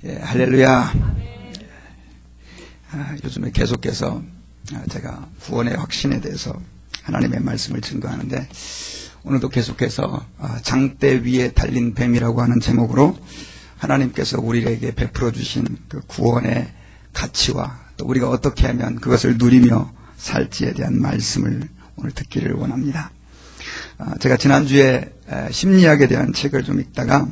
예, 할렐루야. 요즘에 계속해서 제가 구원의 확신에 대해서 하나님의 말씀을 증거하는데, 오늘도 계속해서 장대 위에 달린 뱀이라고 하는 제목으로 하나님께서 우리에게 베풀어 주신 그 구원의 가치와 또 우리가 어떻게 하면 그것을 누리며 살지에 대한 말씀을 오늘 듣기를 원합니다. 제가 지난주에 심리학에 대한 책을 좀 읽다가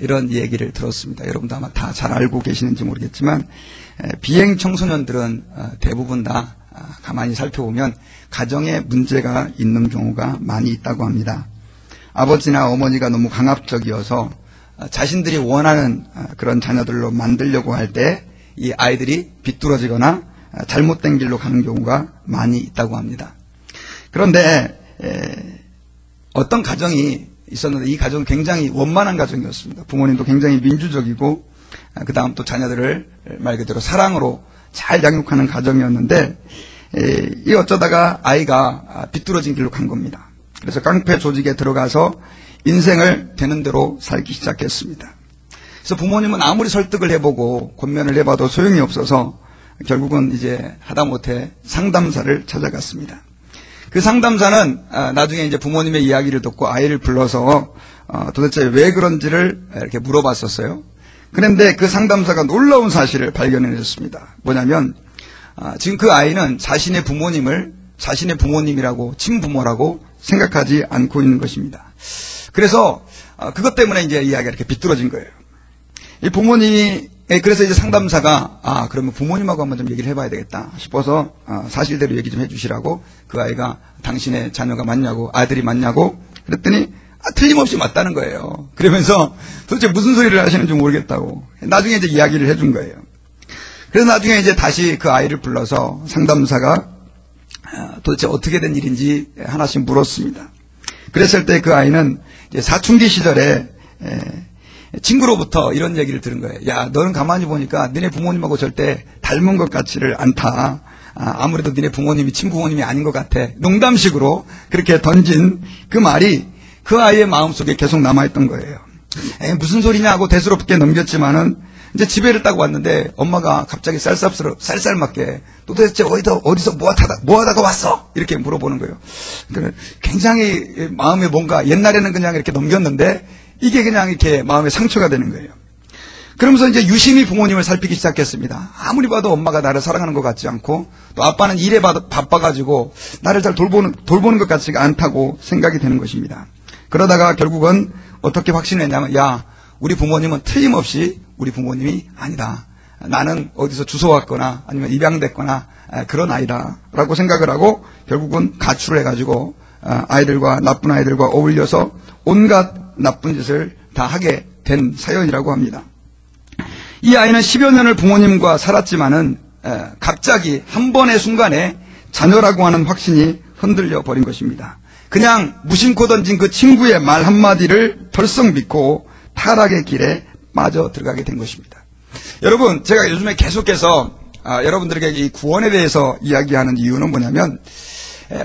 이런 얘기를 들었습니다. 여러분도 아마 다 잘 알고 계시는지 모르겠지만, 비행 청소년들은 대부분 다 가만히 살펴보면 가정에 문제가 있는 경우가 많이 있다고 합니다. 아버지나 어머니가 너무 강압적이어서 자신들이 원하는 그런 자녀들로 만들려고 할 때 이 아이들이 비뚤어지거나 잘못된 길로 가는 경우가 많이 있다고 합니다. 그런데 어떤 가정이 있었는데, 이 가정은 굉장히 원만한 가정이었습니다. 부모님도 굉장히 민주적이고, 그 다음 또 자녀들을 말 그대로 사랑으로 잘 양육하는 가정이었는데, 이 어쩌다가 아이가 비뚤어진 길로 간 겁니다. 그래서 깡패 조직에 들어가서 인생을 되는 대로 살기 시작했습니다. 그래서 부모님은 아무리 설득을 해보고 권면을 해봐도 소용이 없어서 결국은 이제 하다못해 상담사를 찾아갔습니다. 그 상담사는 나중에 이제 부모님의 이야기를 듣고 아이를 불러서 도대체 왜 그런지를 이렇게 물어봤었어요. 그런데 그 상담사가 놀라운 사실을 발견해냈습니다. 뭐냐면 지금 그 아이는 자신의 부모님을 자신의 부모님이라고, 친부모라고 생각하지 않고 있는 것입니다. 그래서 그것 때문에 이제 이야기가 이렇게 비뚤어진 거예요. 이 부모님이, 그래서 이제 상담사가 그러면 부모님하고 한번 좀 얘기를 해봐야 되겠다 싶어서 사실대로 얘기 좀 해주시라고, 그 아이가 당신의 자녀가 맞냐고, 아들이 맞냐고 그랬더니 틀림없이 맞다는 거예요. 그러면서 도대체 무슨 소리를 하시는지 모르겠다고 나중에 이제 이야기를 해준 거예요. 그래서 나중에 이제 다시 그 아이를 불러서 상담사가 도대체 어떻게 된 일인지 하나씩 물었습니다. 그랬을 때 그 아이는 이제 사춘기 시절에 친구로부터 이런 얘기를 들은 거예요. 야, 너는 가만히 보니까 너네 부모님하고 절대 닮은 것 같지를 않다. 아무래도 너네 부모님이 친부모님이 아닌 것 같아. 농담식으로 그렇게 던진 그 말이 그 아이의 마음속에 계속 남아있던 거예요. 무슨 소리냐 하고 대수롭게 넘겼지만은 이제 집에를 딱 왔는데 엄마가 갑자기 쌀쌀맞게 도대체 어디서 뭐 하다가 왔어? 이렇게 물어보는 거예요. 그러니까 굉장히 마음에 뭔가, 옛날에는 그냥 이렇게 넘겼는데 이게 그냥 이렇게 마음에 상처가 되는 거예요. 그러면서 이제 유심히 부모님을 살피기 시작했습니다. 아무리 봐도 엄마가 나를 사랑하는 것 같지 않고, 또 아빠는 일에 바빠가지고 나를 잘 돌보는 것 같지가 않다고 생각이 되는 것입니다. 그러다가 결국은 어떻게 확신했냐면, 야, 우리 부모님은 틀림없이 우리 부모님이 아니다. 나는 어디서 주워왔거나 아니면 입양됐거나 그런 아이다 라고 생각을 하고, 결국은 가출을 해가지고 아이들과, 나쁜 아이들과 어울려서 온갖 나쁜 짓을 다 하게 된 사연이라고 합니다. 이 아이는 10여 년을 부모님과 살았지만은 갑자기 한 번의 순간에 자녀라고 하는 확신이 흔들려 버린 것입니다. 그냥 무심코 던진 그 친구의 말 한마디를 덜썩 믿고 타락의 길에 빠져 들어가게 된 것입니다. 여러분, 제가 요즘에 계속해서 여러분들에게 이 구원에 대해서 이야기하는 이유는 뭐냐면,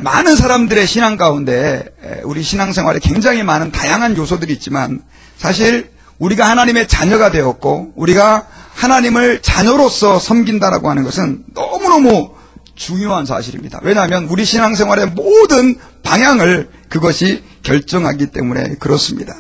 많은 사람들의 신앙 가운데 우리 신앙생활에 굉장히 많은 다양한 요소들이 있지만, 사실 우리가 하나님의 자녀가 되었고 우리가 하나님을 자녀로서 섬긴다라고 하는 것은 너무너무 중요한 사실입니다. 왜냐하면 우리 신앙생활의 모든 방향을 그것이 결정하기 때문에 그렇습니다.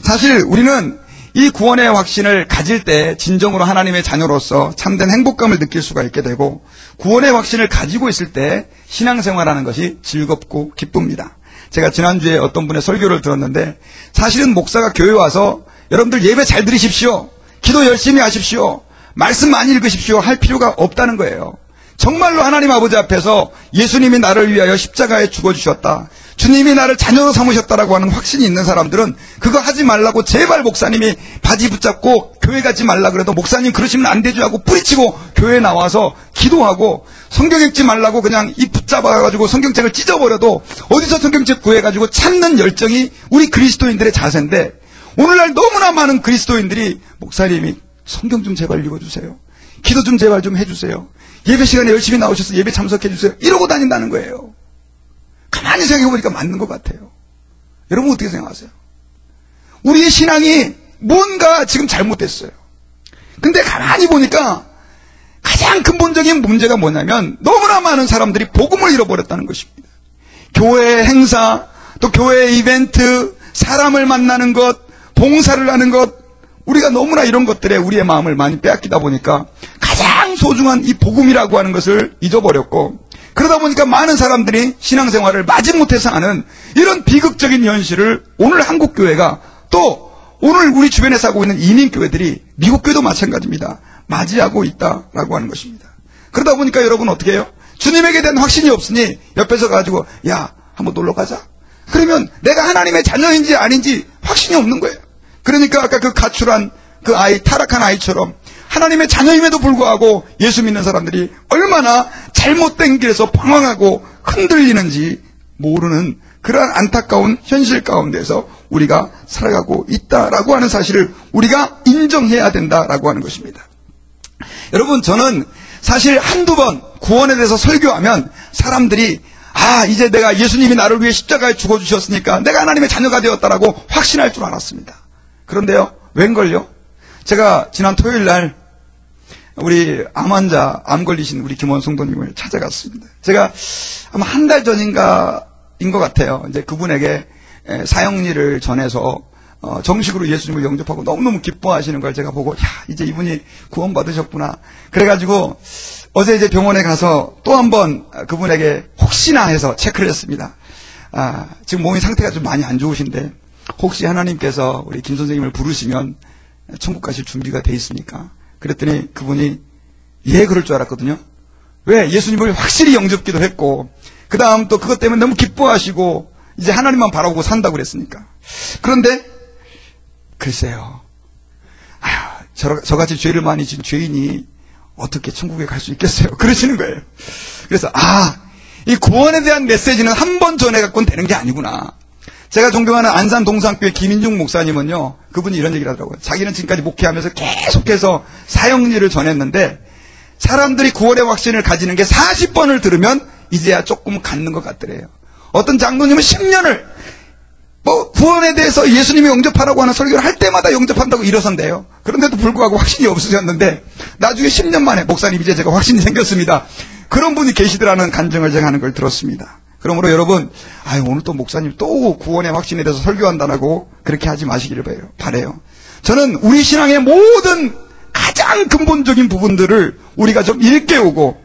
사실 우리는 이 구원의 확신을 가질 때 진정으로 하나님의 자녀로서 참된 행복감을 느낄 수가 있게 되고, 구원의 확신을 가지고 있을 때 신앙생활하는 것이 즐겁고 기쁩니다. 제가 지난주에 어떤 분의 설교를 들었는데, 사실은 목사가 교회 와서 여러분들 예배 잘 들으십시오, 기도 열심히 하십시오, 말씀 많이 읽으십시오 할 필요가 없다는 거예요. 정말로 하나님 아버지 앞에서 예수님이 나를 위하여 십자가에 죽어주셨다, 주님이 나를 자녀로 삼으셨다라고 하는 확신이 있는 사람들은 그거 하지 말라고 제발 목사님이 바지 붙잡고 교회 가지 말라 그래도, 목사님 그러시면 안 되죠 하고 뿌리치고 교회에 나와서 기도하고, 성경 읽지 말라고 그냥 입 붙잡아가지고 성경책을 찢어버려도 어디서 성경책 구해가지고 찾는 열정이 우리 그리스도인들의 자세인데, 오늘날 너무나 많은 그리스도인들이 목사님이 성경 좀 제발 읽어주세요, 기도 좀 제발 좀 해주세요, 예배 시간에 열심히 나오셔서 예배 참석해주세요 이러고 다닌다는 거예요. 가만히 생각해보니까 맞는 것 같아요. 여러분 어떻게 생각하세요? 우리의 신앙이 뭔가 지금 잘못됐어요. 근데 가만히 보니까 가장 근본적인 문제가 뭐냐면 너무나 많은 사람들이 복음을 잃어버렸다는 것입니다. 교회 행사, 또 교회 이벤트, 사람을 만나는 것, 봉사를 하는 것, 우리가 너무나 이런 것들에 우리의 마음을 많이 빼앗기다 보니까 가장 소중한 이 복음이라고 하는 것을 잊어버렸고, 그러다 보니까 많은 사람들이 신앙생활을 마지못해서 하는 이런 비극적인 현실을 오늘 한국교회가, 또 오늘 우리 주변에서 하고 있는 이민교회들이, 미국교회도 마찬가지입니다, 맞이하고 있다라고 하는 것입니다. 그러다 보니까 여러분 어떻게 해요? 주님에게 대한 확신이 없으니 옆에서 가지고 야 한번 놀러 가자. 그러면 내가 하나님의 자녀인지 아닌지 확신이 없는 거예요. 그러니까 아까 그 가출한 그 아이, 타락한 아이처럼 하나님의 자녀임에도 불구하고 예수 믿는 사람들이 얼마나 잘못된 길에서 방황하고 흔들리는지 모르는 그러한 안타까운 현실 가운데서 우리가 살아가고 있다라고 하는 사실을 우리가 인정해야 된다라고 하는 것입니다. 여러분, 저는 사실 한두 번 구원에 대해서 설교하면 사람들이 이제 내가 예수님이 나를 위해 십자가에 죽어주셨으니까 내가 하나님의 자녀가 되었다라고 확신할 줄 알았습니다. 그런데요, 웬걸요? 제가 지난 토요일 날 우리 암 환자, 암 걸리신 우리 김원 성도님을 찾아갔습니다. 제가 아마 한 달 전인가인 것 같아요. 이제 그분에게 사형리를 전해서 정식으로 예수님을 영접하고 너무너무 기뻐하시는 걸 제가 보고, 이제 이분이 구원받으셨구나. 그래가지고 어제 이제 병원에 가서 또 한 번 그분에게 혹시나 해서 체크를 했습니다. 지금 몸이 상태가 좀 많이 안 좋으신데 혹시 하나님께서 우리 김 선생님을 부르시면 천국 가실 준비가 돼 있습니까? 그랬더니 그분이 예, 그럴 줄 알았거든요. 왜? 예수님을 확실히 영접기도 했고, 그 다음 또 그것 때문에 너무 기뻐하시고 이제 하나님만 바라보고 산다고 그랬으니까. 그런데 글쎄요, 저같이 죄를 많이 진 죄인이 어떻게 천국에 갈 수 있겠어요? 그러시는 거예요. 그래서 이 구원에 대한 메시지는 한 번 전해갖고는 되는 게 아니구나. 제가 존경하는 안산 동산교회 김인중 목사님은요, 그분이 이런 얘기를 하더라고요. 자기는 지금까지 목회하면서 계속해서 사형리를 전했는데 사람들이 구원의 확신을 가지는 게 40번을 들으면 이제야 조금 갖는 것 같더래요. 어떤 장로님은 10년을 구원에 대해서 예수님이 영접하라고 하는 설교를 할 때마다 영접한다고 일어선대요. 그런데도 불구하고 확신이 없으셨는데 나중에 10년 만에 목사님 이제 제가 확신이 생겼습니다, 그런 분이 계시더라는 간증을 제가 하는 걸 들었습니다. 그러므로 여러분, 오늘 또 목사님 또 구원의 확신에 대해서 설교한다라고 그렇게 하지 마시기를 바라요. 저는 우리 신앙의 모든 가장 근본적인 부분들을 우리가 좀 일깨우고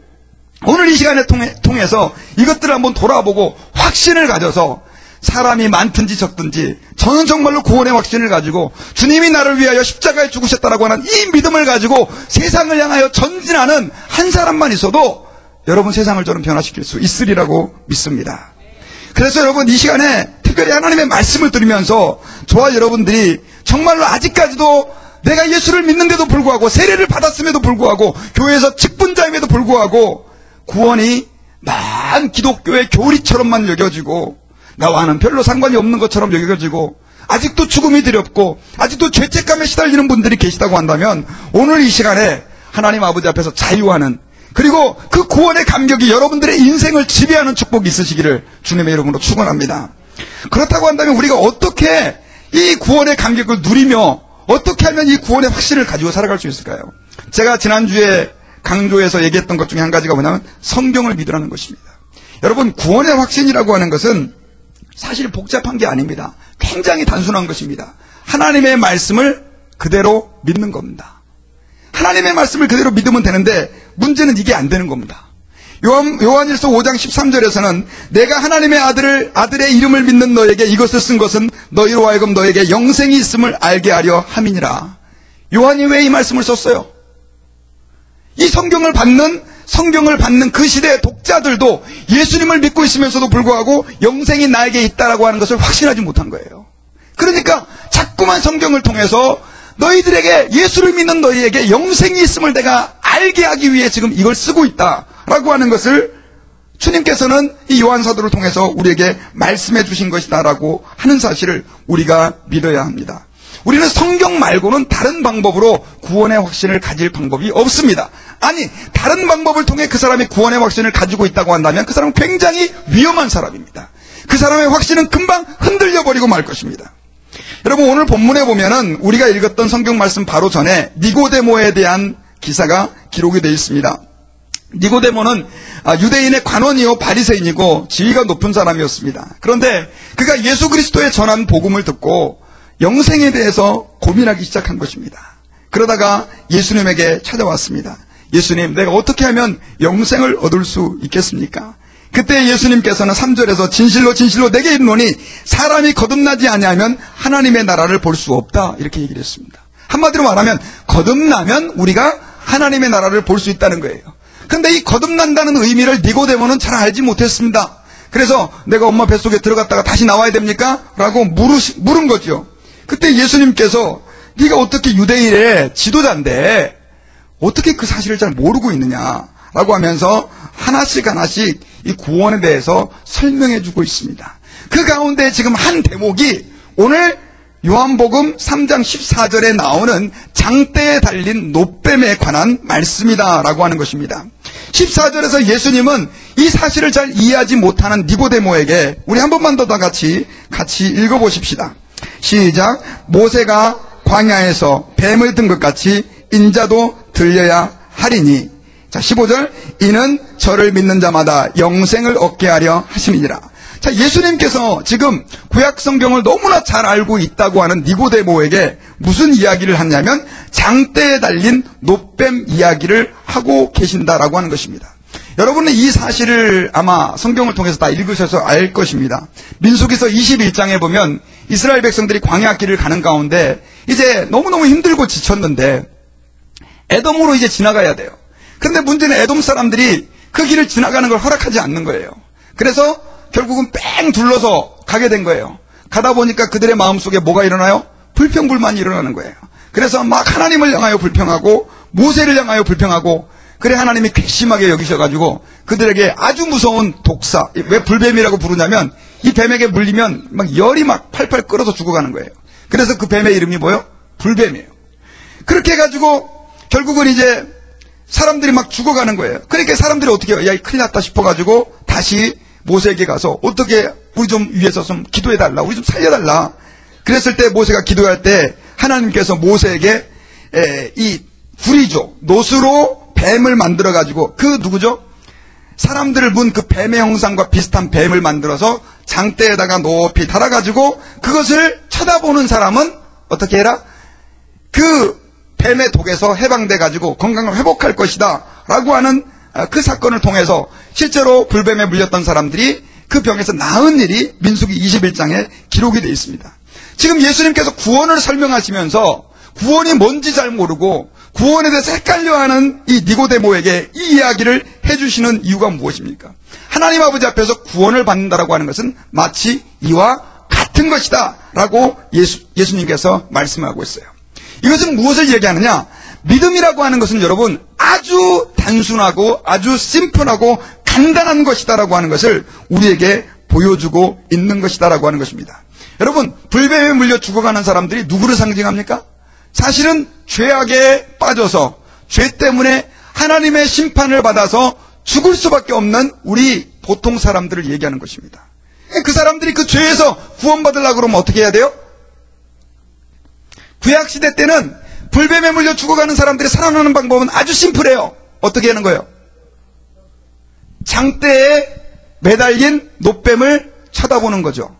오늘 이 시간을 통해서 이것들을 한번 돌아보고 확신을 가져서 사람이 많든지 적든지 저는 정말로 구원의 확신을 가지고 주님이 나를 위하여 십자가에 죽으셨다라고 하는 이 믿음을 가지고 세상을 향하여 전진하는 한 사람만 있어도 여러분, 세상을 저는 변화시킬 수 있으리라고 믿습니다. 그래서 여러분, 이 시간에 특별히 하나님의 말씀을 들으면서 저와 여러분들이 정말로 아직까지도 내가 예수를 믿는데도 불구하고, 세례를 받았음에도 불구하고, 교회에서 직분자임에도 불구하고 구원이 만 기독교의 교리처럼만 여겨지고 나와는 별로 상관이 없는 것처럼 여겨지고 아직도 죽음이 두렵고 아직도 죄책감에 시달리는 분들이 계시다고 한다면 오늘 이 시간에 하나님 아버지 앞에서 자유하는, 그리고 그 구원의 감격이 여러분들의 인생을 지배하는 축복이 있으시기를 주님의 이름으로 축원합니다. 그렇다고 한다면 우리가 어떻게 이 구원의 감격을 누리며 어떻게 하면 이 구원의 확신을 가지고 살아갈 수 있을까요? 제가 지난주에 강조해서 얘기했던 것 중에 한 가지가 뭐냐면 성경을 믿으라는 것입니다. 여러분, 구원의 확신이라고 하는 것은 사실 복잡한 게 아닙니다. 굉장히 단순한 것입니다. 하나님의 말씀을 그대로 믿는 겁니다. 하나님의 말씀을 그대로 믿으면 되는데 문제는 이게 안 되는 겁니다. 요한일서 5장 13절에서는 내가 하나님의 아들의 이름을 믿는 너에게 이것을 쓴 것은 너희로 하여금 너에게 영생이 있음을 알게 하려 함이니라. 요한이 왜 이 말씀을 썼어요? 이 성경을 받는 그 시대의 독자들도 예수님을 믿고 있으면서도 불구하고 영생이 나에게 있다라고 하는 것을 확신하지 못한 거예요. 그러니까 자꾸만 성경을 통해서 너희들에게, 예수를 믿는 너희에게 영생이 있음을 내가 알게 하기 위해 지금 이걸 쓰고 있다라고 하는 것을 주님께서는 이 요한사도를 통해서 우리에게 말씀해 주신 것이다라고 하는 사실을 우리가 믿어야 합니다. 우리는 성경 말고는 다른 방법으로 구원의 확신을 가질 방법이 없습니다. 아니, 다른 방법을 통해 그 사람이 구원의 확신을 가지고 있다고 한다면 그 사람은 굉장히 위험한 사람입니다. 그 사람의 확신은 금방 흔들려 버리고 말 것입니다. 여러분, 오늘 본문에 보면은 우리가 읽었던 성경 말씀 바로 전에 니고데모에 대한 기사가 기록이 되어 있습니다. 니고데모는 유대인의 관원이요 바리새인이고 지위가 높은 사람이었습니다. 그런데 그가 예수 그리스도의 전한 복음을 듣고 영생에 대해서 고민하기 시작한 것입니다. 그러다가 예수님에게 찾아왔습니다. 예수님, 내가 어떻게 하면 영생을 얻을 수 있겠습니까? 그때 예수님께서는 3절에서 진실로 진실로 내게 이르노니 사람이 거듭나지 아니하면 하나님의 나라를 볼 수 없다, 이렇게 얘기를 했습니다. 한마디로 말하면 거듭나면 우리가 하나님의 나라를 볼 수 있다는 거예요. 근데 이 거듭난다는 의미를 니고데모는 잘 알지 못했습니다. 그래서 내가 엄마 뱃속에 들어갔다가 다시 나와야 됩니까? 라고 물은 거죠. 그때 예수님께서 네가 어떻게 유대인의 지도자인데 어떻게 그 사실을 잘 모르고 있느냐라고 하면서 하나씩 이 구원에 대해서 설명해 주고 있습니다. 그 가운데 지금 한 대목이 오늘 요한복음 3장 14절에 나오는 장대에 달린 노뱀에 관한 말씀이다라고 하는 것입니다. 14절에서 예수님은 이 사실을 잘 이해하지 못하는 니고데모에게 우리 한 번만 더 같이 읽어보십시다. 시작. 모세가 광야에서 뱀을 든 것 같이 인자도 들려야 하리니. 자, 15절. 이는 저를 믿는 자마다 영생을 얻게 하려 하심이니라. 자, 예수님께서 지금 구약 성경을 너무나 잘 알고 있다고 하는 니고데모에게 무슨 이야기를 하냐면 장대에 달린 노뱀 이야기를 하고 계신다라고 하는 것입니다. 여러분은 이 사실을 아마 성경을 통해서 다 읽으셔서 알 것입니다. 민수기서 21장에 보면 이스라엘 백성들이 광야길을 가는 가운데 이제 너무너무 힘들고 지쳤는데 에돔으로 이제 지나가야 돼요. 그런데 문제는 에돔 사람들이 그 길을 지나가는 걸 허락하지 않는 거예요. 그래서 결국은 뺑 둘러서 가게 된 거예요. 가다 보니까 그들의 마음속에 뭐가 일어나요? 불평불만이 일어나는 거예요. 그래서 막 하나님을 향하여 불평하고 모세를 향하여 불평하고, 그래 하나님이 괘씸하게 여기셔가지고 그들에게 아주 무서운 독사, 왜 불뱀이라고 부르냐면 이 뱀에게 물리면 막 열이 막 팔팔 끓어서 죽어가는 거예요. 그래서 그 뱀의 이름이 뭐예요? 불뱀이에요. 그렇게 해가지고 결국은 이제 사람들이 막 죽어가는 거예요. 그러니까 사람들이 어떻게 해요? 야, 큰일 났다 싶어가지고 다시 모세에게 가서 어떻게 우리 좀 위에서 좀 기도해달라, 우리 좀 살려달라. 그랬을 때 모세가 기도할 때 하나님께서 모세에게 이 구리조, 노수로 뱀을 만들어가지고, 그 누구죠? 사람들을 문 그 뱀의 형상과 비슷한 뱀을 만들어서 장대에다가 높이 달아가지고 그것을 쳐다보는 사람은 어떻게 해라? 그 뱀의 독에서 해방돼가지고 건강을 회복할 것이다 라고 하는 그 사건을 통해서 실제로 불뱀에 물렸던 사람들이 그 병에서 나은 일이 민수기 21장에 기록이 되어 있습니다. 지금 예수님께서 구원을 설명하시면서 구원이 뭔지 잘 모르고 구원에 대해서 헷갈려하는 이 니고데모에게 이 이야기를 해주시는 이유가 무엇입니까? 하나님 아버지 앞에서 구원을 받는다라고 하는 것은 마치 이와 같은 것이다 라고 예수님께서 말씀하고 있어요. 이것은 무엇을 얘기하느냐? 믿음이라고 하는 것은 여러분 아주 단순하고 아주 심플하고 간단한 것이다라고 하는 것을 우리에게 보여주고 있는 것이다라고 하는 것입니다. 여러분, 불뱀에 물려 죽어가는 사람들이 누구를 상징합니까? 사실은 죄악에 빠져서 죄 때문에 하나님의 심판을 받아서 죽을 수밖에 없는 우리 보통 사람들을 얘기하는 것입니다. 그 사람들이 그 죄에서 구원받으려고 그러면 어떻게 해야 돼요? 구약시대 때는 불뱀에 물려 죽어가는 사람들이 살아나는 방법은 아주 심플해요. 어떻게 하는 거예요? 장대에 매달린 노뱀을 쳐다보는 거죠.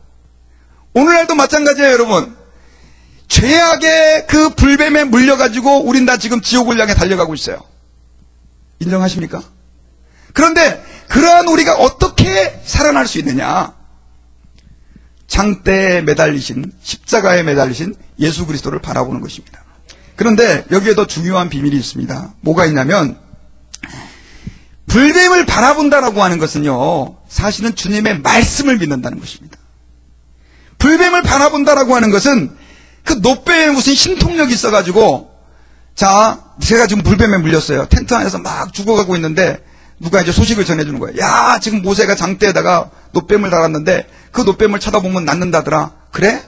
오늘날도 마찬가지예요, 여러분. 죄악의 그 불뱀에 물려가지고 우린 다 지금 지옥을 향해 달려가고 있어요. 인정하십니까? 그런데 그러한 우리가 어떻게 살아날 수 있느냐? 장대에 매달리신, 십자가에 매달리신 예수 그리스도를 바라보는 것입니다. 그런데 여기에 더 중요한 비밀이 있습니다. 뭐가 있냐면 불뱀을 바라본다라고 하는 것은요, 사실은 주님의 말씀을 믿는다는 것입니다. 불뱀을 바라본다라고 하는 것은 그 노뱀에 무슨 신통력이 있어가지고, 자, 제가 지금 불뱀에 물렸어요. 텐트 안에서 막 죽어가고 있는데 누가 이제 소식을 전해주는 거예요. 야, 지금 모세가 장대에다가 노뱀을 달았는데 그 노뱀을 쳐다보면 낫는다더라. 그래?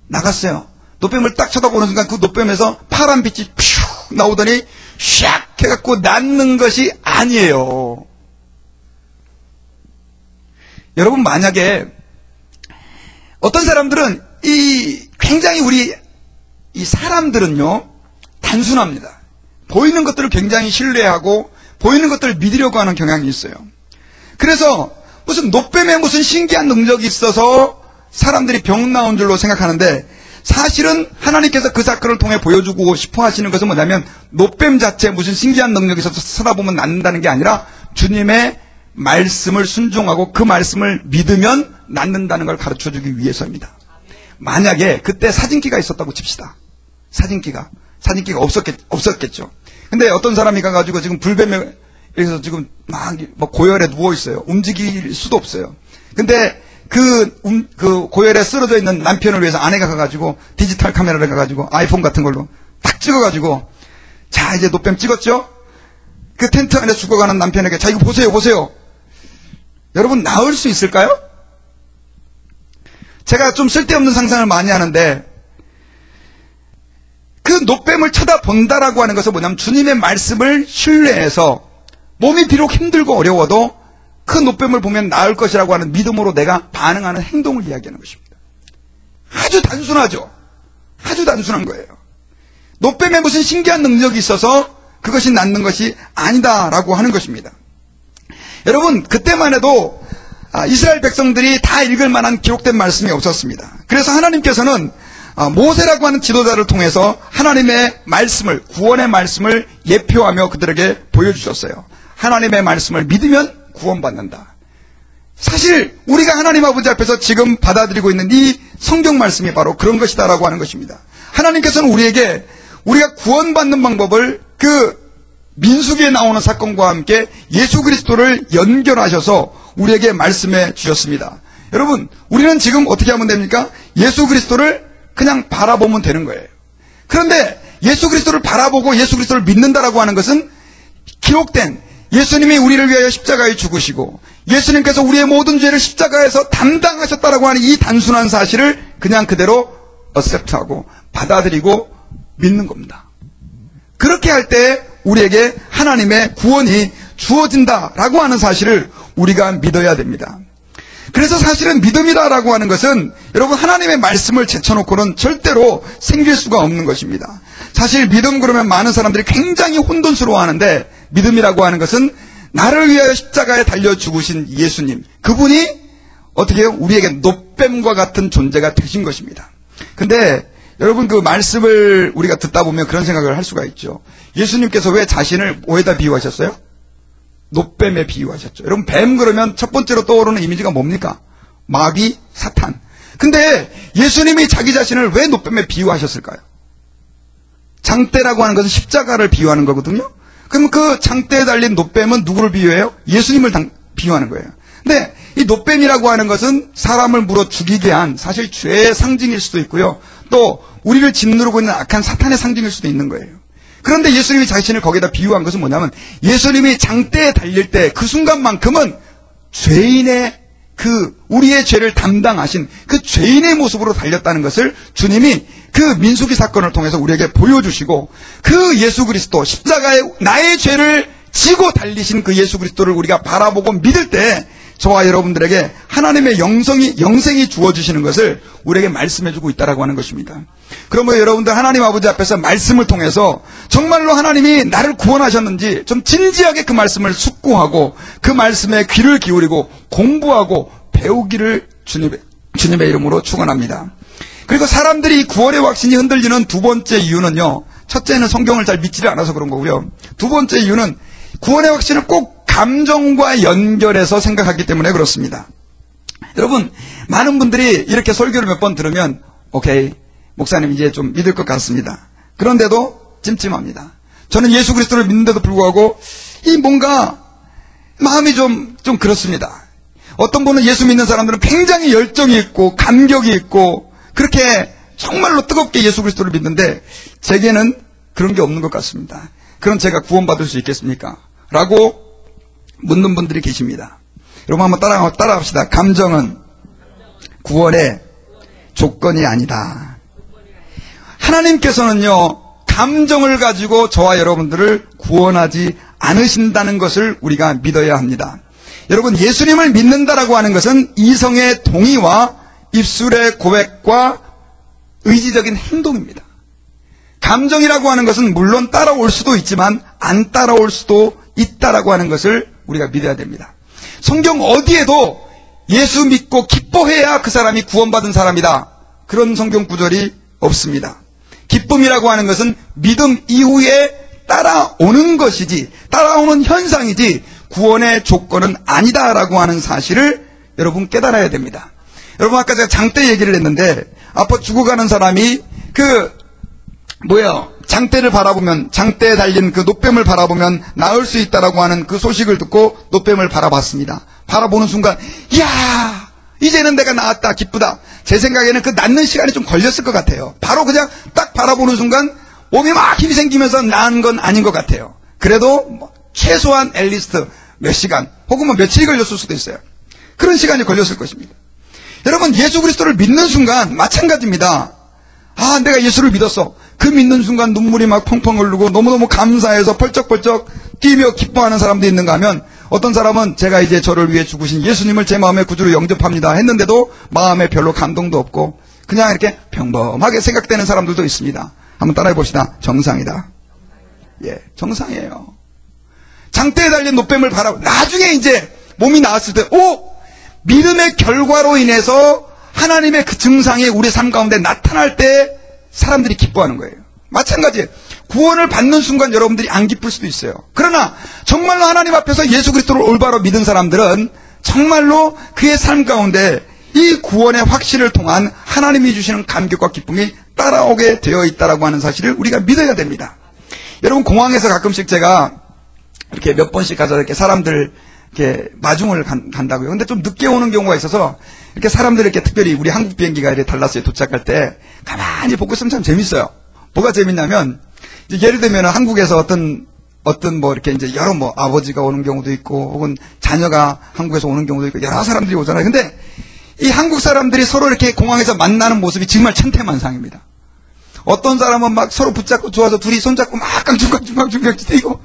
나갔어요. 노뱀을 딱 쳐다보는 순간 그 노뱀에서 파란 빛이 퓨 나오더니 샥 해갖고 낫는 것이 아니에요. 여러분, 만약에 어떤 사람들은 이 굉장히 우리 이 사람들은요, 단순합니다. 보이는 것들을 굉장히 신뢰하고 보이는 것들을 믿으려고 하는 경향이 있어요. 그래서 무슨 노뱀에 무슨 신기한 능력이 있어서 사람들이 병 나온 줄로 생각하는데, 사실은 하나님께서 그 사건을 통해 보여주고 싶어 하시는 것은 뭐냐면, 노뱀 자체에 무슨 신기한 능력이 있어서 쳐다보면 낫는다는 게 아니라 주님의 말씀을 순종하고 그 말씀을 믿으면 낫는다는 걸 가르쳐주기 위해서입니다. 만약에 그때 사진기가 있었다고 칩시다. 사진기가 없었겠죠. 근데 어떤 사람이 가가지고 지금 불뱀에 그래서 지금 막 고열에 누워 있어요. 움직일 수도 없어요. 근데 그 고열에 쓰러져 있는 남편을 위해서 아내가 가가지고 디지털 카메라를 가가지고 아이폰 같은 걸로 딱 찍어가지고, 자, 이제 노뱀 찍었죠? 그 텐트 안에 죽어가는 남편에게, 자, 이거 보세요. 여러분, 나을 수 있을까요? 제가 좀 쓸데없는 상상을 많이 하는데, 그 노뱀을 쳐다본다라고 하는 것은 뭐냐면, 주님의 말씀을 신뢰해서 몸이 비록 힘들고 어려워도 그 노뱀을 보면 나을 것이라고 하는 믿음으로 내가 반응하는 행동을 이야기하는 것입니다. 아주 단순하죠. 아주 단순한 거예요. 노뱀에 무슨 신기한 능력이 있어서 그것이 낫는 것이 아니다라고 하는 것입니다. 여러분, 그때만 해도 이스라엘 백성들이 다 읽을 만한 기록된 말씀이 없었습니다. 그래서 하나님께서는 모세라고 하는 지도자를 통해서 하나님의 말씀을, 구원의 말씀을 예표하며 그들에게 보여주셨어요. 하나님의 말씀을 믿으면 구원받는다. 사실 우리가 하나님 아버지 앞에서 지금 받아들이고 있는 이 성경 말씀이 바로 그런 것이다라고 하는 것입니다. 하나님께서는 우리에게 우리가 구원받는 방법을 그 민수기에 나오는 사건과 함께 예수 그리스도를 연결하셔서 우리에게 말씀해 주셨습니다. 여러분, 우리는 지금 어떻게 하면 됩니까? 예수 그리스도를 그냥 바라보면 되는 거예요. 그런데 예수 그리스도를 바라보고 예수 그리스도를 믿는다라고 하는 것은 기록된 예수님이 우리를 위하여 십자가에 죽으시고 예수님께서 우리의 모든 죄를 십자가에서 담당하셨다라고 하는 이 단순한 사실을 그냥 그대로 accept하고 받아들이고 믿는 겁니다. 그렇게 할 때 우리에게 하나님의 구원이 주어진다라고 하는 사실을 우리가 믿어야 됩니다. 그래서 사실은 믿음이다라고 하는 것은 여러분, 하나님의 말씀을 제쳐놓고는 절대로 생길 수가 없는 것입니다. 사실 믿음 그러면 많은 사람들이 굉장히 혼돈스러워하는데, 믿음이라고 하는 것은 나를 위하여 십자가에 달려 죽으신 예수님, 그분이 어떻게 해요? 우리에게 노뱀과 같은 존재가 되신 것입니다. 근데 여러분, 그 말씀을 우리가 듣다 보면 그런 생각을 할 수가 있죠. 예수님께서 왜 자신을 뭐에다 비유하셨어요? 노뱀에 비유하셨죠. 여러분, 뱀 그러면 첫 번째로 떠오르는 이미지가 뭡니까? 마귀, 사탄. 근데 예수님이 자기 자신을 왜 노뱀에 비유하셨을까요? 장대라고 하는 것은 십자가를 비유하는 거거든요. 그럼 그 장대에 달린 노뱀은 누구를 비유해요? 예수님을 비유하는 거예요. 근데 이 노뱀이라고 하는 것은 사람을 물어 죽이게 한 사실 죄의 상징일 수도 있고요. 또 우리를 짓누르고 있는 악한 사탄의 상징일 수도 있는 거예요. 그런데 예수님이 자신을 거기다 비유한 것은 뭐냐면, 예수님이 장대에 달릴 때 그 순간만큼은 죄인의 우리의 죄를 담당하신 그 죄인의 모습으로 달렸다는 것을 주님이 그 민수기 사건을 통해서 우리에게 보여주시고, 그 예수 그리스도, 십자가에 나의 죄를 지고 달리신 그 예수 그리스도를 우리가 바라보고 믿을 때 저와 여러분들에게 하나님의 영생이 주어지시는 것을 우리에게 말씀해주고 있다라고 하는 것입니다. 그러면 여러분들, 하나님 아버지 앞에서 말씀을 통해서 정말로 하나님이 나를 구원하셨는지 좀 진지하게 그 말씀을 숙고하고 그 말씀에 귀를 기울이고 공부하고 배우기를 주님의 이름으로 축원합니다. 그리고 사람들이 구원의 확신이 흔들리는 두 번째 이유는요, 첫째는 성경을 잘 믿지를 않아서 그런 거고요. 두 번째 이유는 구원의 확신을 꼭 감정과 연결해서 생각하기 때문에 그렇습니다. 여러분, 많은 분들이 이렇게 설교를 몇 번 들으면 오케이, 목사님 이제 좀 믿을 것 같습니다. 그런데도 찜찜합니다. 저는 예수 그리스도를 믿는데도 불구하고 이 뭔가 마음이 좀 그렇습니다. 어떤 분은 예수 믿는 사람들은 굉장히 열정이 있고 감격이 있고 그렇게 정말로 뜨겁게 예수 그리스도를 믿는데 제게는 그런 게 없는 것 같습니다. 그럼 제가 구원받을 수 있겠습니까? 라고 묻는 분들이 계십니다. 여러분, 한번 따라합시다. 감정은 구원의 조건이 아니다. 하나님께서는요, 감정을 가지고 저와 여러분들을 구원하지 않으신다는 것을 우리가 믿어야 합니다. 여러분, 예수님을 믿는다라고 하는 것은 이성의 동의와 입술의 고백과 의지적인 행동입니다. 감정이라고 하는 것은 물론 따라올 수도 있지만 안 따라올 수도 있다라고 하는 것을 우리가 믿어야 됩니다. 성경 어디에도 예수 믿고 기뻐해야 그 사람이 구원받은 사람이다, 그런 성경 구절이 없습니다. 기쁨이라고 하는 것은 믿음 이후에 따라오는 것이지, 따라오는 현상이지 구원의 조건은 아니다라고 하는 사실을 여러분 깨달아야 됩니다. 여러분, 아까 제가 장대 얘기를 했는데, 아파 죽어가는 사람이 장대를 바라보면, 장대에 달린 그 노뱀을 바라보면 나을 수 있다라고 하는 그 소식을 듣고 노뱀을 바라봤습니다. 바라보는 순간, 이야, 이제는 내가 나았다, 기쁘다. 제 생각에는 그 낫는 시간이 좀 걸렸을 것 같아요. 바로 그냥 딱 바라보는 순간 몸이 막 힘이 생기면서 나은 건 아닌 것 같아요. 그래도 최소한 앨리스트 몇 시간 혹은 며칠이 걸렸을 수도 있어요. 그런 시간이 걸렸을 것입니다. 여러분, 예수 그리스도를 믿는 순간 마찬가지입니다. 아, 내가 예수를 믿었어. 그 믿는 순간 눈물이 막 펑펑 흐르고 너무너무 감사해서 펄쩍펄쩍 뛰며 기뻐하는 사람도 있는가 하면, 어떤 사람은 제가 이제 저를 위해 죽으신 예수님을 제 마음의 구주로 영접합니다 했는데도 마음에 별로 감동도 없고 그냥 이렇게 평범하게 생각되는 사람들도 있습니다. 한번 따라해 봅시다. 정상이다. 예, 정상이에요. 장대에 달린 노뱀을 나중에 이제 몸이 나았을 때, 믿음의 결과로 인해서 하나님의 그 증상이 우리 삶 가운데 나타날 때 사람들이 기뻐하는 거예요. 마찬가지예요. 구원을 받는 순간 여러분들이 안 기쁠 수도 있어요. 그러나 정말로 하나님 앞에서 예수 그리스도를 올바로 믿은 사람들은 정말로 그의 삶 가운데 이 구원의 확신을 통한 하나님이 주시는 감격과 기쁨이 따라오게 되어 있다라고 하는 사실을 우리가 믿어야 됩니다. 여러분, 공항에서 가끔씩 제가 이렇게 몇 번씩 가서 이렇게 사람들 이렇게 마중을 간다고요. 근데 좀 늦게 오는 경우가 있어서 이렇게 사람들 이렇게 특별히 우리 한국 비행기가 이렇게 달라스에 도착할 때 가만히 보고 있으면 참 재밌어요. 뭐가 재밌냐면, 예를 들면 한국에서 어떤 이렇게 이제 여러 아버지가 오는 경우도 있고 혹은 자녀가 한국에서 오는 경우도 있고 여러 사람들이 오잖아요. 근데 이 한국 사람들이 서로 이렇게 공항에서 만나는 모습이 정말 천태만상입니다. 어떤 사람은 막 서로 붙잡고 좋아서 둘이 손잡고 막 깡충깡충깡충 뛰고,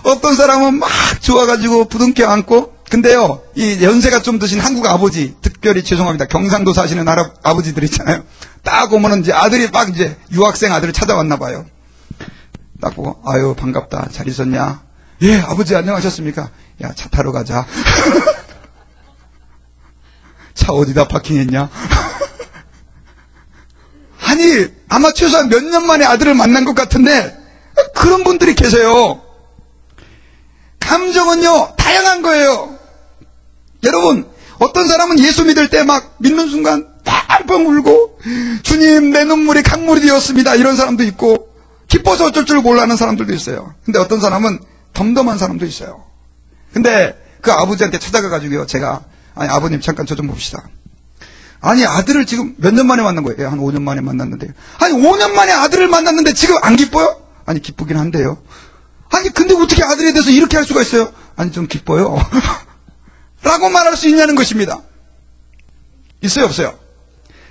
어떤 사람은 막 좋아가지고 부둥켜 안고. 근데요, 이 연세가 좀 드신 한국 아버지, 특별히 죄송합니다, 경상도 사시는 아버지들 있잖아요. 딱 오면은 이제 아들이 막 이제 유학생 아들을 찾아왔나 봐요. 딱 보고, 아유, 반갑다. 잘 있었냐? 예, 아버지 안녕하셨습니까? 야, 차 타러 가자. 차 어디다 파킹했냐? 아니, 아마 최소한 몇 년 만에 아들을 만난 것 같은데 그런 분들이 계세요. 감정은요, 다양한 거예요. 여러분, 어떤 사람은 예수 믿을 때 막 믿는 순간 펑펑 울고, 주님, 내 눈물이 강물이 되었습니다, 이런 사람도 있고, 기뻐서 어쩔 줄 몰라하는 사람들도 있어요. 근데 어떤 사람은 덤덤한 사람도 있어요. 근데 그 아버지한테 찾아가가지고요, 제가, 아니, 아버님 잠깐 저 좀 봅시다. 아니, 아들을 지금 몇 년 만에 만난 거예요? 한 5년 만에 만났는데요. 아니, 5년 만에 아들을 만났는데 지금 안 기뻐요? 아니, 기쁘긴 한데요. 아니, 근데 어떻게 아들에 대해서 이렇게 할 수가 있어요? 아니, 좀 기뻐요. 라고 말할 수 있냐는 것입니다. 있어요, 없어요?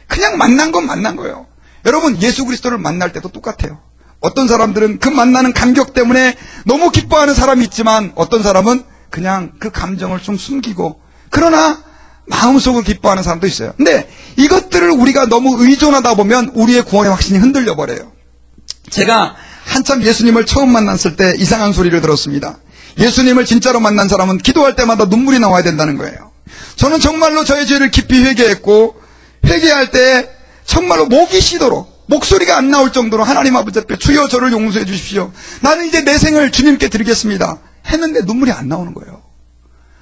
그냥 만난 건 만난 거예요. 여러분, 예수 그리스도를 만날 때도 똑같아요. 어떤 사람들은 그 만나는 감격 때문에 너무 기뻐하는 사람이 있지만, 어떤 사람은 그냥 그 감정을 좀 숨기고, 그러나 마음속으로 기뻐하는 사람도 있어요. 근데 이것들을 우리가 너무 의존하다 보면 우리의 구원의 확신이 흔들려 버려요. 제가 한참 예수님을 처음 만났을 때 이상한 소리를 들었습니다. 예수님을 진짜로 만난 사람은 기도할 때마다 눈물이 나와야 된다는 거예요. 저는 정말로 저의 죄를 깊이 회개했고, 회개할 때 정말로 목이 쉬도록, 목소리가 안 나올 정도로 하나님 아버지 앞에 주여 저를 용서해 주십시오, 나는 이제 내 생을 주님께 드리겠습니다 했는데 눈물이 안 나오는 거예요.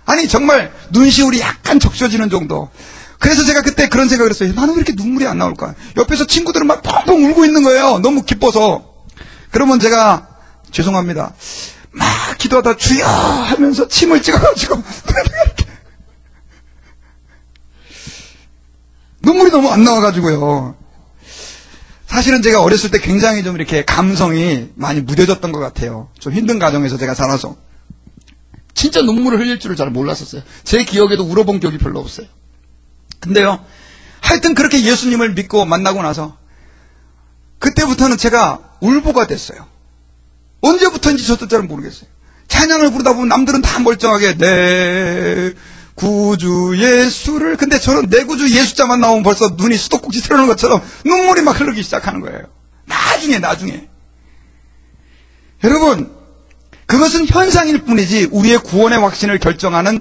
아니, 정말 눈시울이 약간 적셔지는 정도. 그래서 제가 그때 그런 생각을 했어요. 나는 왜 이렇게 눈물이 안 나올까? 옆에서 친구들은 막 펑펑 울고 있는 거예요, 너무 기뻐서. 그러면 제가, 죄송합니다, 막 기도하다 주여 하면서 침을 찍어가지고 눈물이 너무 안 나와가지고요. 사실은 제가 어렸을 때 굉장히 좀 이렇게 감성이 많이 무뎌졌던 것 같아요. 좀 힘든 가정에서 제가 자라서 진짜 눈물을 흘릴 줄을 잘 몰랐었어요. 제 기억에도 울어본 기억이 별로 없어요. 근데요, 하여튼 그렇게 예수님을 믿고 만나고 나서 그때부터는 제가 울보가 됐어요. 언제부터인지 저도 잘 모르겠어요. 찬양을 부르다 보면 남들은 다 멀쩡하게 내 구주 예수를. 근데 저는 내 구주 예수자만 나오면 벌써 눈이 수도꼭지 틀어놓은 것처럼 눈물이 막 흐르기 시작하는 거예요. 나중에. 여러분, 그것은 현상일 뿐이지 우리의 구원의 확신을 결정하는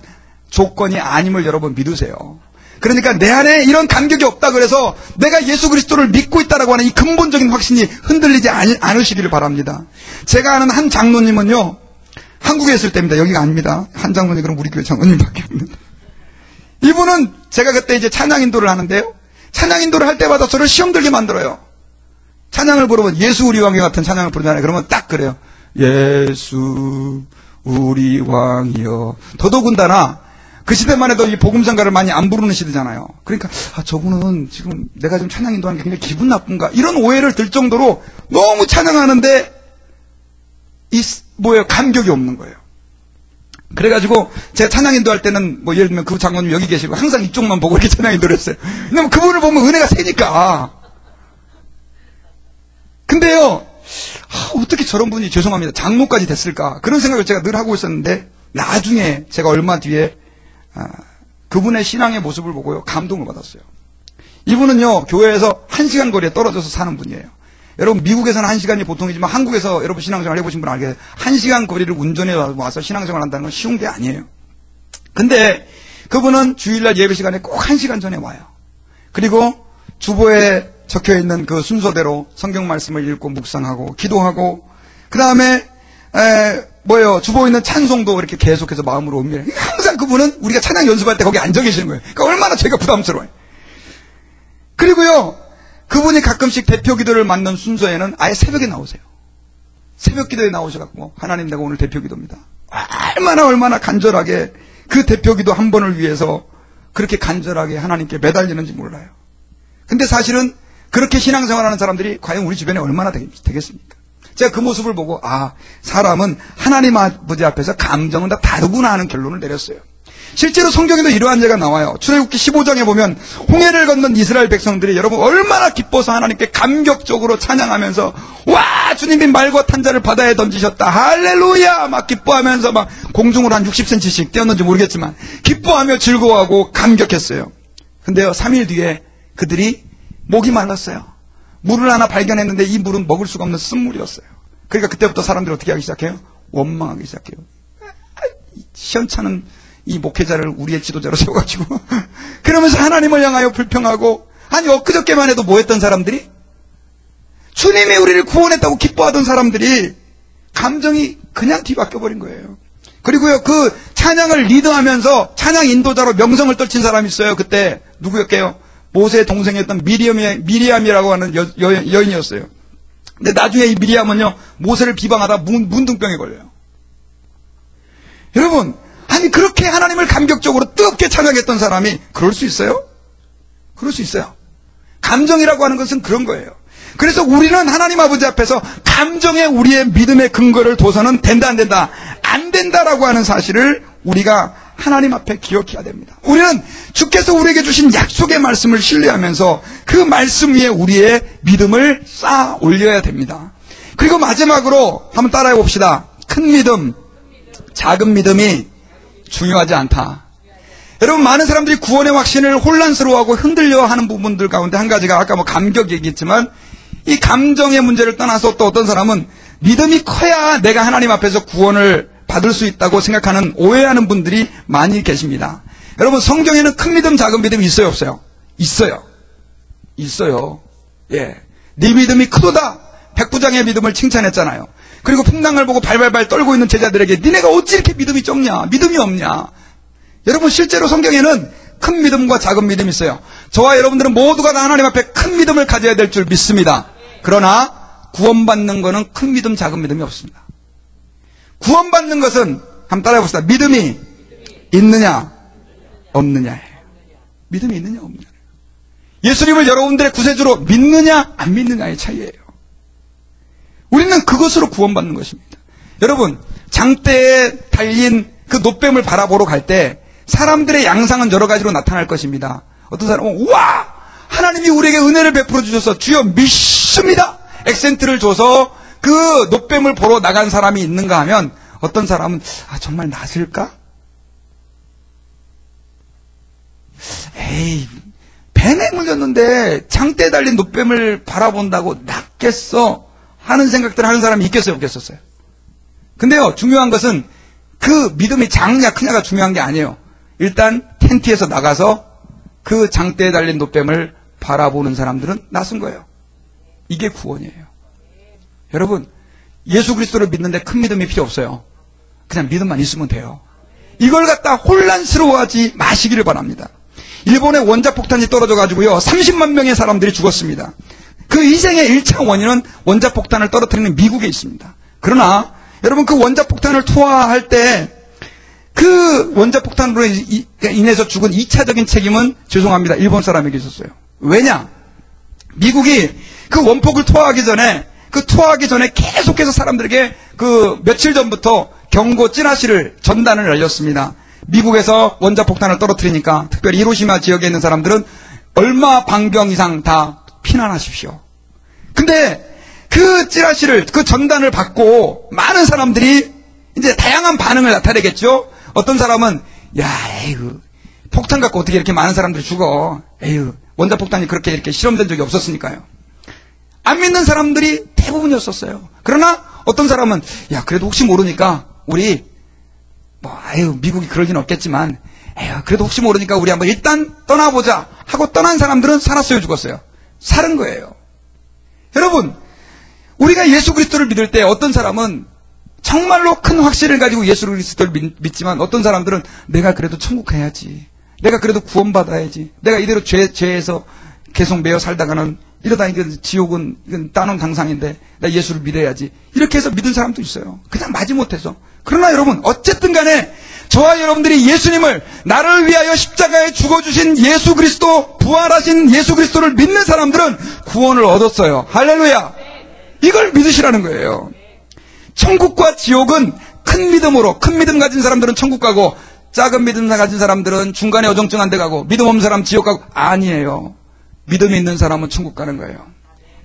조건이 아님을 여러분 믿으세요. 그러니까 내 안에 이런 감격이 없다 그래서 내가 예수 그리스도를 믿고 있다라고 하는 이 근본적인 확신이 흔들리지 않으시기를 바랍니다. 제가 아는 한 장로님은요, 한국에 있을 때입니다. 여기가 아닙니다. 한 장로님, 그럼 우리 교회 장로님밖에 없는데, 이분은 제가 그때 이제 찬양 인도를 하는데요, 찬양 인도를 할 때마다 저를 시험 들게 만들어요. 찬양을 부르면 예수 우리 왕이 같은 찬양을 부르잖아요. 그러면 딱 그래요. 예수 우리 왕이여. 더더군다나 그 시대만 해도 이 복음성가를 많이 안 부르는 시대잖아요. 그러니까 저분은 지금 내가 좀 찬양 인도하는 게 굉장히 기분 나쁜가, 이런 오해를 들 정도로 너무 찬양하는데 감격이 없는 거예요. 그래가지고 제가 찬양 인도할 때는 예를 들면 그 장로님 여기 계시고 항상 이쪽만 보고 이렇게 찬양 인도를 했어요. 왜냐면 그분을 보면 은혜가 세니까. 근데요, 어떻게 저런 분이, 죄송합니다, 장로까지 됐을까, 그런 생각을 제가 늘 하고 있었는데, 나중에 제가 얼마 뒤에 그분의 신앙의 모습을 보고요, 감동을 받았어요. 이분은요, 교회에서 1시간 거리에 떨어져서 사는 분이에요. 여러분, 미국에서는 1시간이 보통이지만 한국에서 여러분 신앙생활 해보신 분 알겠어요. 1시간 거리를 운전해 와서 신앙생활 한다는 건 쉬운 게 아니에요. 근데 그분은 주일날 예배 시간에 꼭 1시간 전에 와요. 그리고 주보에 적혀있는 그 순서대로 성경 말씀을 읽고 묵상하고 기도하고, 그 다음에 주보에 있는 찬송도 이렇게 계속해서 마음으로 옮겨요. 항상 그분은 우리가 찬양 연습할 때 거기 앉아 계시는 거예요. 그러니까 얼마나 저희가 부담스러워요. 그리고요, 그분이 가끔씩 대표 기도를 맡는 순서에는 아예 새벽에 나오세요. 새벽 기도에 나오셔갖고, 하나님, 내가 오늘 대표 기도입니다. 얼마나 간절하게 그 대표 기도 한 번을 위해서 그렇게 간절하게 하나님께 매달리는지 몰라요. 근데 사실은 그렇게 신앙생활하는 사람들이 과연 우리 주변에 얼마나 되겠습니까? 제가 그 모습을 보고, 사람은 하나님 아버지 앞에서 감정은 다 다르구나 하는 결론을 내렸어요. 실제로 성경에도 이러한 예가 나와요. 출애굽기 15장에 보면 홍해를 건넌 이스라엘 백성들이 여러분 얼마나 기뻐서 하나님께 감격적으로 찬양하면서, 와, 주님이 말과 탄자를 바다에 던지셨다, 할렐루야, 막 기뻐하면서 막 공중으로 한 60cm씩 뛰었는지 모르겠지만 기뻐하며 즐거워하고 감격했어요. 근데요, 3일 뒤에 그들이 목이 말랐어요. 물을 하나 발견했는데 이 물은 먹을 수가 없는 쓴물이었어요. 그러니까 그때부터 사람들이 어떻게 하기 시작해요? 원망하기 시작해요. 시원찮은 이 목회자를 우리의 지도자로 세워가지고 그러면서 하나님을 향하여 불평하고. 아니, 엊그저께만 해도 뭐 했던 사람들이? 주님이 우리를 구원했다고 기뻐하던 사람들이 감정이 그냥 뒤바뀌어버린 거예요. 그리고요, 그 찬양을 리드하면서 찬양 인도자로 명성을 떨친 사람이 있어요. 그때 누구였게요? 모세의 동생이었던 미리암이라고 하는 여인이었어요. 근데 나중에 이 미리암은요, 모세를 비방하다 문둥병에 걸려요. 여러분, 아니 그렇게 하나님을 감격적으로 뜨겁게 찬양했던 사람이 그럴 수 있어요? 그럴 수 있어요. 감정이라고 하는 것은 그런 거예요. 그래서 우리는 하나님 아버지 앞에서 감정에 우리의 믿음의 근거를 둬서는 된다 안 된다, 안 된다라고 하는 사실을 우리가 하나님 앞에 기억해야 됩니다. 우리는 주께서 우리에게 주신 약속의 말씀을 신뢰하면서 그 말씀 위에 우리의 믿음을 쌓아 올려야 됩니다. 그리고 마지막으로 한번 따라해 봅시다. 큰 믿음, 작은 믿음이 중요하지 않다. 여러분, 많은 사람들이 구원의 확신을 혼란스러워하고 흔들려하는 부분들 가운데 한 가지가 아까 감격 얘기했지만, 이 감정의 문제를 떠나서 또 어떤 사람은 믿음이 커야 내가 하나님 앞에서 구원을 받을 수 있다고 생각하는, 오해하는 분들이 많이 계십니다. 여러분, 성경에는 큰 믿음, 작은 믿음이 있어요, 없어요? 있어요. 예. 네 믿음이 크도다. 백부장의 믿음을 칭찬했잖아요. 그리고 풍랑을 보고 발발발 떨고 있는 제자들에게 니네가 어찌 이렇게 믿음이 적냐, 믿음이 없냐. 여러분, 실제로 성경에는 큰 믿음과 작은 믿음이 있어요. 저와 여러분들은 모두가 다 하나님 앞에 큰 믿음을 가져야 될 줄 믿습니다. 그러나 구원받는 것은 큰 믿음, 작은 믿음이 없습니다. 구원받는 것은 한번 따라해봅시다. 믿음이 있느냐 없느냐예요. 믿음이 있느냐 없느냐. 예수님을 여러분들의 구세주로 믿느냐 안 믿느냐의 차이예요. 우리는 그것으로 구원받는 것입니다. 여러분, 장대에 달린 그 놋뱀을 바라보러 갈 때 사람들의 양상은 여러 가지로 나타날 것입니다. 어떤 사람은 와, 하나님이 우리에게 은혜를 베풀어 주셔서 주여 믿습니다, 액센트를 줘서 그 놋뱀을 보러 나간 사람이 있는가 하면, 어떤 사람은 정말 낫을까? 에이, 뱀에 물렸는데 장대에 달린 노뱀을 바라본다고 낫겠어 하는 생각들을 하는 사람이 있겠어요, 없겠었어요? 근데요, 중요한 것은 그 믿음이 작냐 크냐가 중요한 게 아니에요. 일단 텐트에서 나가서 그 장대에 달린 노뱀을 바라보는 사람들은 낫은 거예요. 이게 구원이에요. 여러분, 예수 그리스도를 믿는데 큰 믿음이 필요 없어요. 그냥 믿음만 있으면 돼요. 이걸 갖다 혼란스러워하지 마시기를 바랍니다. 일본에 원자폭탄이 떨어져가지고요, 30만 명의 사람들이 죽었습니다. 그 희생의 1차 원인은 원자폭탄을 떨어뜨리는 미국에 있습니다. 그러나 여러분, 그 원자폭탄을 투하할 때 그 원자폭탄으로 인해서 죽은 2차적인 책임은 죄송합니다, 일본 사람에게 있었어요. 왜냐? 미국이 그 원폭을 투하하기 전에 계속해서 사람들에게 그 며칠 전부터 경고 찌라시를 전단을 날렸습니다. 미국에서 원자폭탄을 떨어뜨리니까 특별히 히로시마 지역에 있는 사람들은 얼마 반경 이상 다 피난하십시오. 근데 그 찌라시를, 그 전단을 받고 많은 사람들이 이제 다양한 반응을 나타내겠죠. 어떤 사람은 에휴, 폭탄 갖고 어떻게 이렇게 많은 사람들이 죽어. 에휴, 원자폭탄이 그렇게 이렇게 실험된 적이 없었으니까요. 안 믿는 사람들이 대부분이었었어요. 그러나 어떤 사람은 그래도 혹시 모르니까 우리 미국이 그럴 리는 없겠지만 그래도 혹시 모르니까 우리 한번 일단 떠나보자 하고 떠난 사람들은 살았어요, 죽었어요? 살은 거예요. 여러분, 우리가 예수 그리스도를 믿을 때 어떤 사람은 정말로 큰 확신을 가지고 예수 그리스도를 믿지만 어떤 사람들은 내가 그래도 천국 가야지, 내가 그래도 구원받아야지, 내가 이대로 죄에서 계속 매여 살다가는 이러다 이건 지옥은 이건 따놓은 당상인데 나 예수를 믿어야지, 이렇게 해서 믿은 사람도 있어요. 그냥 마지못해서. 그러나 여러분, 어쨌든 간에 저와 여러분들이 예수님을, 나를 위하여 십자가에 죽어주신 예수 그리스도, 부활하신 예수 그리스도를 믿는 사람들은 구원을 얻었어요. 할렐루야. 이걸 믿으시라는 거예요. 천국과 지옥은 큰 믿음 가진 사람들은 천국 가고 작은 믿음 가진 사람들은 중간에 어정쩡한 데 가고 믿음 없는 사람 지옥 가고, 아니에요. 믿음이 있는 사람은 천국 가는 거예요.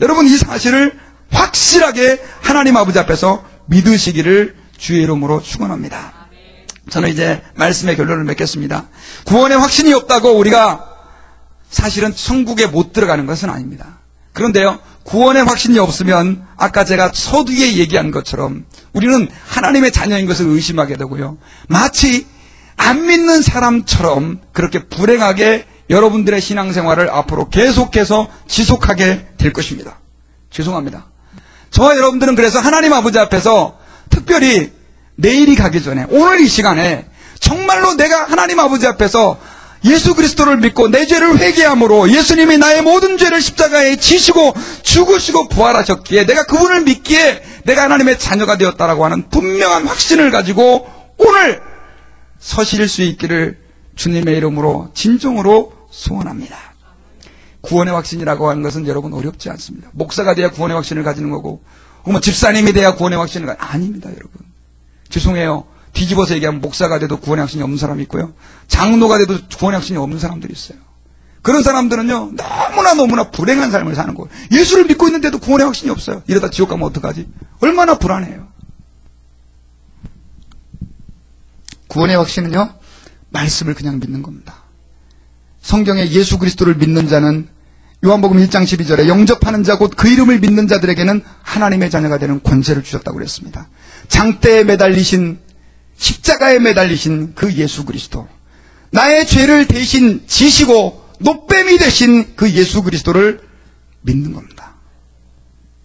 여러분, 이 사실을 확실하게 하나님 아버지 앞에서 믿으시기를 주의 이름으로 축원합니다. 저는 이제 말씀의 결론을 맺겠습니다. 구원의 확신이 없다고 우리가 사실은 천국에 못 들어가는 것은 아닙니다. 그런데요, 구원의 확신이 없으면 아까 제가 서두에 얘기한 것처럼 우리는 하나님의 자녀인 것을 의심하게 되고요, 마치 안 믿는 사람처럼 그렇게 불행하게 여러분들의 신앙생활을 앞으로 계속해서 지속하게 될 것입니다. 죄송합니다. 저와 여러분들은 그래서 하나님 아버지 앞에서 특별히 내일이 가기 전에 오늘 이 시간에 정말로 내가 하나님 아버지 앞에서 예수 그리스도를 믿고 내 죄를 회개함으로 예수님이 나의 모든 죄를 십자가에 지시고 죽으시고 부활하셨기에 내가 그분을 믿기에 내가 하나님의 자녀가 되었다라고 하는 분명한 확신을 가지고 오늘 서실 수 있기를 주님의 이름으로 진정으로 소원합니다. 구원의 확신이라고 하는 것은 여러분 어렵지 않습니다. 목사가 돼야 구원의 확신을 가지는 거고, 혹은 집사님이 돼야 구원의 확신을 가지는 거 아닙니다, 여러분. 죄송해요. 뒤집어서 얘기하면 목사가 돼도 구원의 확신이 없는 사람이 있고요, 장로가 돼도 구원의 확신이 없는 사람들이 있어요. 그런 사람들은요, 너무나 불행한 삶을 사는 거예요. 예수를 믿고 있는데도 구원의 확신이 없어요. 이러다 지옥 가면 어떡하지? 얼마나 불안해요. 구원의 확신은요, 말씀을 그냥 믿는 겁니다. 성경에 예수 그리스도를 믿는 자는 요한복음 1장 12절에 영접하는 자 곧 그 이름을 믿는 자들에게는 하나님의 자녀가 되는 권세를 주셨다고 그랬습니다. 장대에 매달리신, 십자가에 매달리신 그 예수 그리스도, 나의 죄를 대신 지시고 노뱀이 되신 그 예수 그리스도를 믿는 겁니다.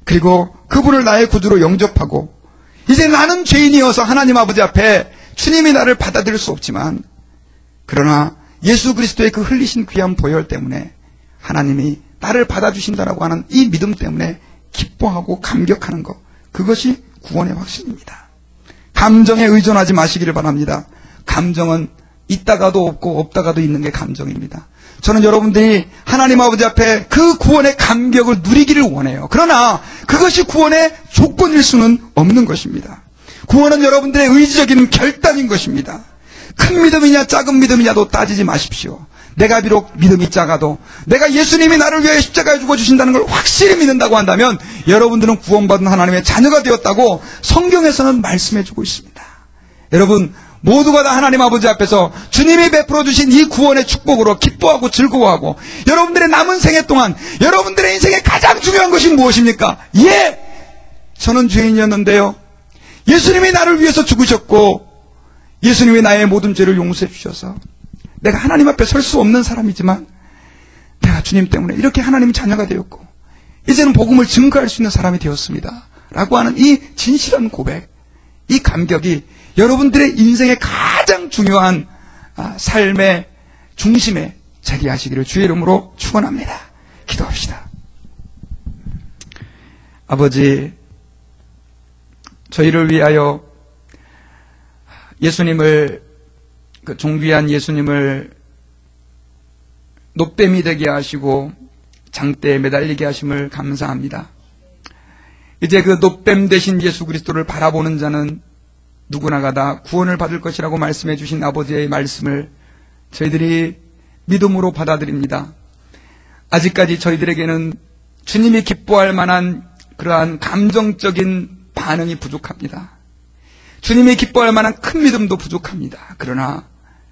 그리고 그분을 나의 구주로 영접하고 이제 나는 죄인이어서 하나님 아버지 앞에 주님이 나를 받아들일 수 없지만, 그러나 예수 그리스도의 그 흘리신 귀한 보혈 때문에 하나님이 나를 받아주신다라고 하는 이 믿음 때문에 기뻐하고 감격하는 것, 그것이 구원의 확신입니다. 감정에 의존하지 마시기를 바랍니다. 감정은 있다가도 없고 없다가도 있는 게 감정입니다. 저는 여러분들이 하나님 아버지 앞에 그 구원의 감격을 누리기를 원해요. 그러나 그것이 구원의 조건일 수는 없는 것입니다. 구원은 여러분들의 의지적인 결단인 것입니다. 큰 믿음이냐 작은 믿음이냐도 따지지 마십시오. 내가 비록 믿음이 작아도 내가 예수님이 나를 위해 십자가에 죽어주신다는 걸 확실히 믿는다고 한다면 여러분들은 구원받은 하나님의 자녀가 되었다고 성경에서는 말씀해주고 있습니다. 여러분, 모두가 다 하나님 아버지 앞에서 주님이 베풀어 주신 이 구원의 축복으로 기뻐하고 즐거워하고, 여러분들의 남은 생애 동안 여러분들의 인생에 가장 중요한 것이 무엇입니까? 예! 저는 죄인이었는데요, 예수님이 나를 위해서 죽으셨고 예수님이 나의 모든 죄를 용서해 주셔서 내가 하나님 앞에 설 수 없는 사람이지만 내가 주님 때문에 이렇게 하나님 자녀가 되었고 이제는 복음을 증거할 수 있는 사람이 되었습니다 라고 하는 이 진실한 고백, 이 감격이 여러분들의 인생의 가장 중요한 삶의 중심에 자리하시기를 주의 이름으로 축원합니다. 기도합시다. 아버지, 저희를 위하여 예수님을, 그 존귀한 예수님을 놋뱀이 되게 하시고 장대에 매달리게 하심을 감사합니다. 이제 그 놋뱀 되신 예수 그리스도를 바라보는 자는 누구나가 다 구원을 받을 것이라고 말씀해 주신 아버지의 말씀을 저희들이 믿음으로 받아들입니다. 아직까지 저희들에게는 주님이 기뻐할 만한 그러한 감정적인 반응이 부족합니다. 주님이 기뻐할 만한 큰 믿음도 부족합니다. 그러나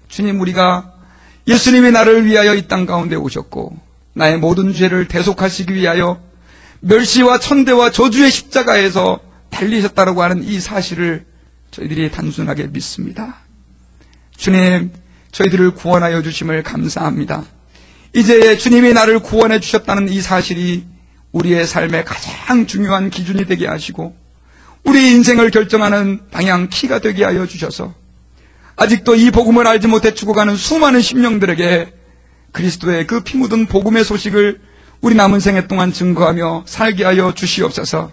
주님, 우리가 예수님이 나를 위하여 이 땅 가운데 오셨고 나의 모든 죄를 대속하시기 위하여 멸시와 천대와 저주의 십자가에서 달리셨다라고 하는 이 사실을 저희들이 단순하게 믿습니다. 주님, 저희들을 구원하여 주심을 감사합니다. 이제 주님이 나를 구원해 주셨다는 이 사실이 우리의 삶의 가장 중요한 기준이 되게 하시고 우리 인생을 결정하는 방향 키가 되게 하여 주셔서 아직도 이 복음을 알지 못해 죽어가는 수많은 심령들에게 그리스도의 그 피 묻은 복음의 소식을 우리 남은 생애 동안 증거하며 살게 하여 주시옵소서.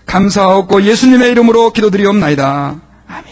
감사하고 예수님의 이름으로 기도드리옵나이다. 아멘.